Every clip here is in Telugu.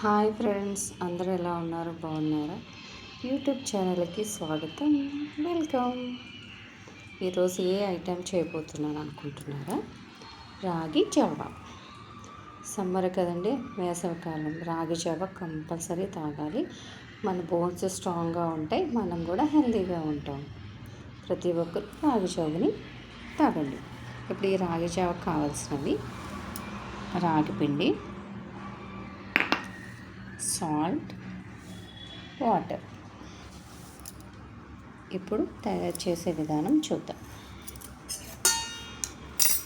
హాయ్ ఫ్రెండ్స్, అందరూ ఎలా ఉన్నారు? బాగున్నారా? యూట్యూబ్ ఛానల్కి స్వాగతం, వెల్కమ్. ఈరోజు ఏ ఐటెం చేయబోతున్నాను అనుకుంటున్నారా? రాగి జావ. సమ్మర్ కదండి, వేసవికాలం. రాగి జావ కంపల్సరీ తాగాలి. మన బోన్స్ స్ట్రాంగ్గా ఉంటాయి, మనం కూడా హెల్తీగా ఉంటాం. ప్రతి ఒక్కరు రాగి జావని తాగండి. ఇప్పుడు ఈ రాగి జావ కావాల్సినవి: రాగి పిండి, సాల్ట్, వాటర్. ఇప్పుడు తయారు చేసే విధానం చూద్దాం.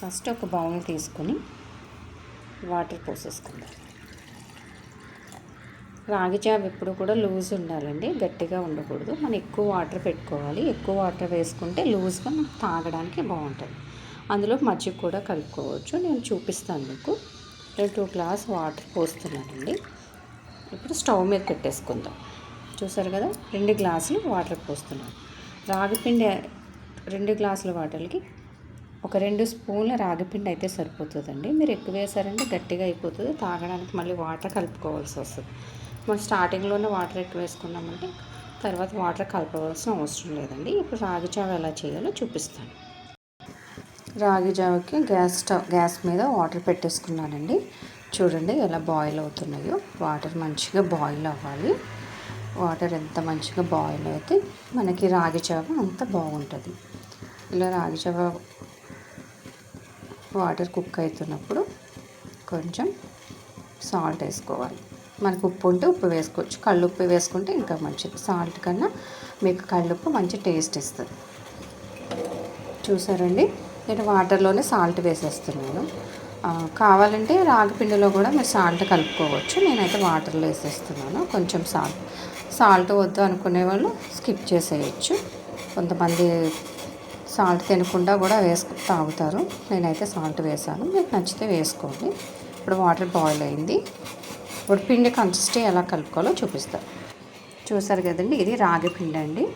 ఫస్ట్ ఒక బౌల్ తీసుకొని వాటర్ పోసేసుకుందాం. రాగి జావ ఎప్పుడు కూడా లూజ్ ఉండాలండి, గట్టిగా ఉండకూడదు. మనం ఎక్కువ వాటర్ పెట్టుకోవాలి. ఎక్కువ వాటర్ వేసుకుంటే లూజ్గా మనకు తాగడానికి బాగుంటుంది. అందులో మజ్జిగ కూడా కలుపుకోవచ్చు. నేను చూపిస్తాను మీకు. 2 గ్లాస్ వాటర్ పోస్తున్నానండి. ఇప్పుడు స్టవ్ మీద పెట్టేసుకుందాం. చూసారు కదా, 2 గ్లాసులు వాటర్ పోస్తున్నాను. రాగిపిండి 2 గ్లాసుల వాటర్కి ఒక 2 స్పూన్ల రాగిపిండి అయితే సరిపోతుందండి. మీరు ఎక్కువ వేసారంటే గట్టిగా అయిపోతుంది, తాగడానికి మళ్ళీ వాటర్ కలుపుకోవాల్సి వస్తుంది. మనం స్టార్టింగ్లోనే వాటర్ ఎక్కువ వేసుకున్నామంటే తర్వాత వాటర్ కలపవలసిన అవసరం లేదండి. ఇప్పుడు రాగి జావ ఎలా చేయాలో చూపిస్తాను. రాగి జావకి గ్యాస్ మీద వాటర్ పెట్టేసుకున్నానండి. చూడండి ఎలా బాయిల్ అవుతున్నాయో. వాటర్ మంచిగా బాయిల్ అవ్వాలి. వాటర్ ఎంత మంచిగా బాయిల్ అయితే మనకి రాగి జావ అంత బాగుంటుంది. ఇలా రాగి జావ వాటర్ కుక్ అవుతున్నప్పుడు కొంచెం సాల్ట్ వేసుకోవాలి. మనకు ఉప్పు ఉంటే ఉప్పు వేసుకోవచ్చు. కళ్ళుప్పు వేసుకుంటే ఇంకా మంచిది. సాల్ట్ కన్నా మీకు కళ్ళుప్పు మంచి టేస్ట్ ఇస్తుంది. చూసారండి, నేను వాటర్లోనే సాల్ట్ వేసేస్తున్నాను. కావాలంటే రాగిపిండిలో కూడా మీరు సాల్ట్ కలుపుకోవచ్చు. నేనైతే వాటర్లో వేసేస్తున్నాను. కొంచెం సాల్ట్ వద్దు అనుకునే వాళ్ళు స్కిప్ చేసేయచ్చు. కొంతమంది సాల్ట్ తినకుండా కూడా తాగుతారు. నేనైతే సాల్ట్ వేసాను, మీకు నచ్చితే వేసుకోండి. ఇప్పుడు వాటర్ బాయిల్ అయింది. ఇప్పుడు పిండి కన్సిస్టెన్సీ ఎలా కలుపుకోవాలో చూపిస్తాను. చూసారు కదండి, ఇది రాగి పిండి అండి.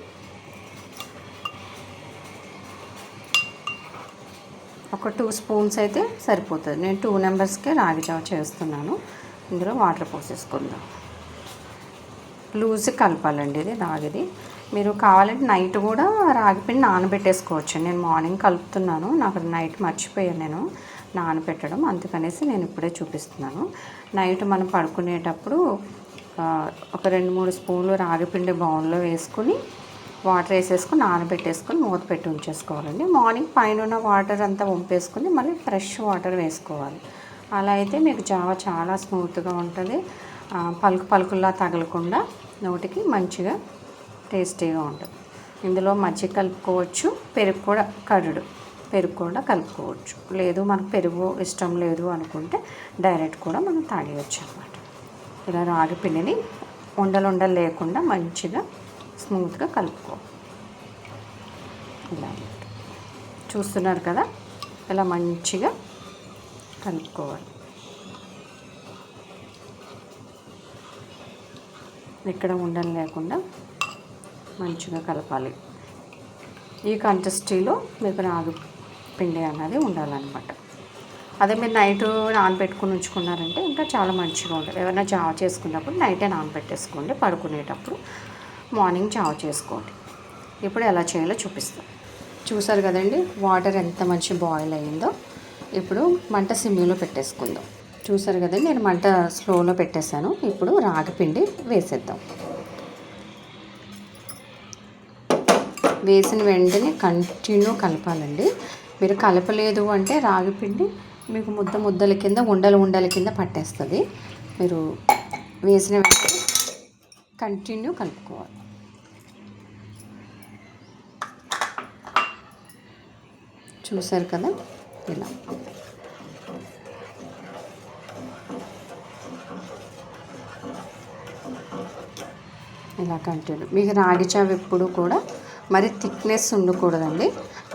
ఒక 2 స్పూన్స్ అయితే సరిపోతుంది. నేను 2 నెంబర్స్కే రాగి జావ చేస్తున్నాను. ఇందులో వాటర్ పోసేసుకుందాం. లూజ్ కలపాలండి ఇది రాగిది. మీరు కావాలంటే నైట్ కూడా రాగిపిండి నానబెట్టేసుకోవచ్చు. నేను మార్నింగ్ కలుపుతున్నాను, నాకు నైట్ మర్చిపోయాను నేను నానబెట్టడం, అందుకనేసి నేను ఇప్పుడే చూపిస్తున్నాను. నైట్ మనం పడుకునేటప్పుడు ఒక 2-3 స్పూన్లు రాగిపిండి బౌల్లో వేసుకుని వాటర్ వేసేసుకుని నానబెట్టేసుకొని మూత పెట్టి ఉంచేసుకోవాలండి. మార్నింగ్ పైన ఉన్న వాటర్ అంతా వంపేసుకుని మళ్ళీ ఫ్రెష్ వాటర్ వేసుకోవాలి. అలా అయితే మీకు జావ చాలా స్మూత్గా ఉంటుంది. పలుకుల్లా తగలకుండా నోటికి మంచిగా టేస్టీగా ఉంటుంది. ఇందులో మజ్జిగ కలుపుకోవచ్చు, పెరుగు కూడా పెరుగు కూడా కలుపుకోవచ్చు. లేదు మనకు పెరుగు ఇష్టం లేదు అనుకుంటే డైరెక్ట్ కూడా మనం తాగేయచ్చు అన్నమాట. ఇలా రాగి పిండిని ఉండలు లేకుండా మంచిగా స్మూత్గా కలుపుకో. ఇలా చూస్తున్నారు కదా, ఇలా మంచిగా కలుపుకోవాలి. ఇక్కడ ఉండలు లేకుండా మంచిగా కలపాలి. ఈ కన్సిస్టెన్సీలో మీకు రాగి పిండి అన్నది ఉండాలన్నమాట. అదే మీరు నైట్ నానబెట్టుకుని ఉంచుకున్నారంటే ఇంకా చాలా మంచిగా ఉంటుంది. ఏమైనా జావ చేసుకున్నప్పుడు నైటే నానబెట్టేసుకోండి, పడుకునేటప్పుడు మార్నింగ్ జావ చేసుకోండి. ఇప్పుడు ఎలా చేయాలో చూపిస్తాను. చూసారు కదండి, వాటర్ ఎంత మంచి బాయిల్ అయ్యిందో. ఇప్పుడు మంట సిమ్లో పెట్టేసుకుందాం. చూసారు కదండి, నేను మంట స్లోలో పెట్టేశాను. ఇప్పుడు రాగి పిండి వేసేద్దాం. వేసిన వెంటనే కంటిన్యూ కలపాలండి. మీరు కలపలేదు అంటే రాగి పిండి మీకు ముద్దల కింద ఉండల కింద పట్టేస్తుంది. మీరు వేసిన వెంటనే కంటిన్యూ కలుపుకోవాలి. చూసారు కదా, ఇలా కంటిన్యూ. మీకు రాగి జావ ఎప్పుడు కూడా మరి థిక్నెస్ ఉండకూడదండి,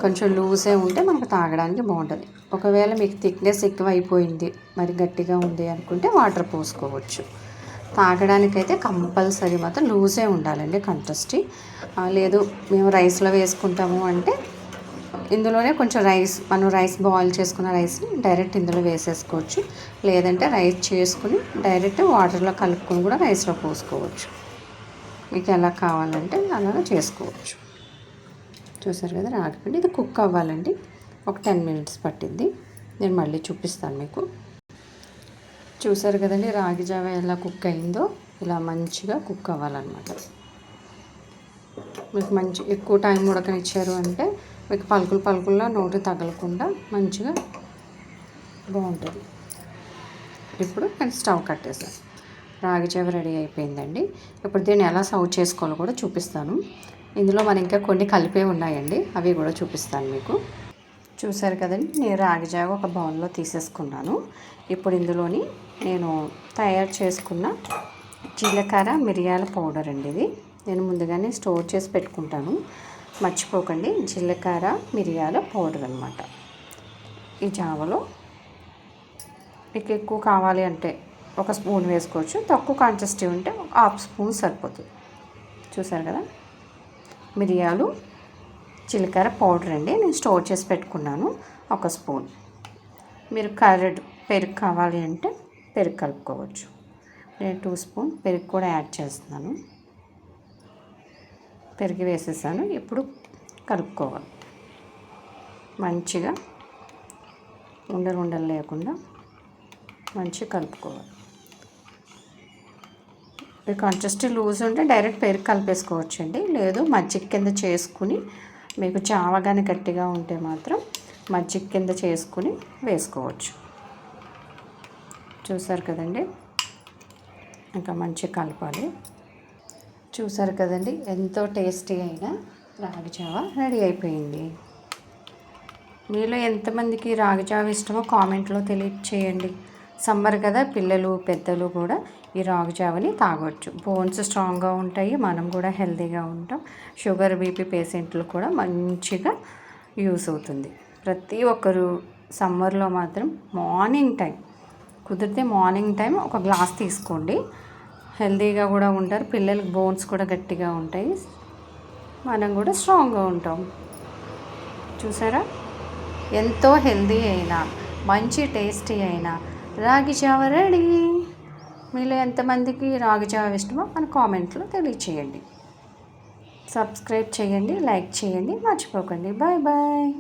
కొంచెం లూజే ఉంటే మనకు తాగడానికి బాగుంటుంది. ఒకవేళ మీకు థిక్నెస్ ఎక్కువ అయిపోయింది, మరి గట్టిగా ఉంది అనుకుంటే వాటర్ పోసుకోవచ్చు. తాగడానికైతే కంపల్సరీ మాత్రం లూజే ఉండాలండి కన్సిస్టెన్సీ. లేదు మేము రైస్లో వేసుకుంటాము అంటే ఇందులోనే కొంచెం మనం రైస్ బాయిల్ చేసుకున్న రైస్ని డైరెక్ట్ ఇందులో వేసేసుకోవచ్చు. లేదంటే రైస్ చేసుకుని డైరెక్ట్ వాటర్లో కలుపుకొని కూడా రైస్లో పోసుకోవచ్చు. మీకు ఎలా కావాలంటే అలాగా చేసుకోవచ్చు. చూసారు కదా రాగిపిండి, ఇది కుక్ అవ్వాలండి. ఒక 10 మినిట్స్ పట్టింది. నేను మళ్ళీ చూపిస్తాను మీకు. చూసారు కదండి రాగి జావ ఎలా కుక్ అయిందో. ఇలా మంచిగా కుక్ అవ్వాలన్నమాట. మీకు ఎక్కువ టైం ఉడకనిచ్చారు అంటే మీకు పలుకుల్లా నోటి తగలకుండా మంచిగా బాగుంటుంది. ఇప్పుడు నేను స్టవ్ కట్టేసాను. రాగి జావ రెడీ అయిపోయిందండి. ఇప్పుడు దీన్ని ఎలా సర్వ్ చేసుకోవాలో కూడా చూపిస్తాను. ఇందులో మనం ఇంకా కొన్ని కలిపే ఉన్నాయండి, అవి కూడా చూపిస్తాను మీకు. చూసారు కదండి, నేను రాగి జావ ఒక బౌల్లో తీసేసుకున్నాను. ఇప్పుడు ఇందులోని నేను తయారు చేసుకున్న జీలకర్ర మిరియాల పౌడర్ అండి. ఇది నేను ముందుగానే స్టోర్ చేసి పెట్టుకుంటాను, మర్చిపోకండి. జీలకర్ర మిరియాల పౌడర్ అన్నమాట. ఈ జావలో మీకు ఎక్కువ కావాలి అంటే 1 స్పూన్ వేసుకోవచ్చు, తక్కువ కాన్సిస్టెన్సీ ఉంటే 1/2 స్పూన్ సరిపోతుంది. చూసారు కదా, మిరియాలు జీలకర్ర పౌడర్ అండి, నేను స్టోర్ చేసి పెట్టుకున్నాను 1 స్పూన్. మీరు పెరుగు కావాలి అంటే పెరుగు కలుపుకోవచ్చు. నేను 2 స్పూన్ పెరుగు కూడా యాడ్ చేస్తున్నాను. పెరుగు వేసేసాను. ఇప్పుడు కలుపుకోవాలి మంచిగా, ఉండలు లేకుండా మంచిగా కలుపుకోవాలి. ఈ కన్సిస్టెన్సీ లూజ్ ఉంటే డైరెక్ట్ పెరుగు కలిపేసుకోవచ్చు అండి. లేదు మజ్జిగ కింద చేసుకుని, మీకు జావ కానీ గట్టిగా ఉంటే మాత్రం మజ్జిగ కింద చేసుకుని వేసుకోవచ్చు. చూసారు కదండి, ఇంకా మంచిగా కలపాలి. చూసారు కదండి, ఎంతో టేస్టీ అయిన రాగి జావ రెడీ అయిపోయింది. మీలో ఎంతమందికి రాగి జావ ఇష్టమో కామెంట్లో తెలియచేయండి. సమ్మర్ కదా, పిల్లలు పెద్దలు కూడా ఈ రాగి జావని తాగొచ్చు. బోన్స్ స్ట్రాంగ్గా ఉంటాయి, మనం కూడా హెల్తీగా ఉంటాం. షుగర్ బీపీ పేషెంట్లు కూడా మంచిగా యూస్ అవుతుంది. ప్రతి ఒక్కరు సమ్మర్లో మాత్రం మార్నింగ్ టైం కుదిరితే మార్నింగ్ టైం ఒక గ్లాస్ తీసుకోండి. హెల్తీగా కూడా ఉంటారు, పిల్లలకి బోన్స్ కూడా గట్టిగా ఉంటాయి, మనం కూడా స్ట్రాంగ్గా ఉంటాం. చూసారా, ఎంతో హెల్తీ అయినా మంచి టేస్టీ అయినా రాగి జావ రెడీ. మీలో ఎంతమందికి రాగి జావ ఇష్టమో మన కామెంట్లో తెలియచేయండి. సబ్స్క్రైబ్ చేయండి, లైక్ చేయండి, మర్చిపోకండి. Bye bye.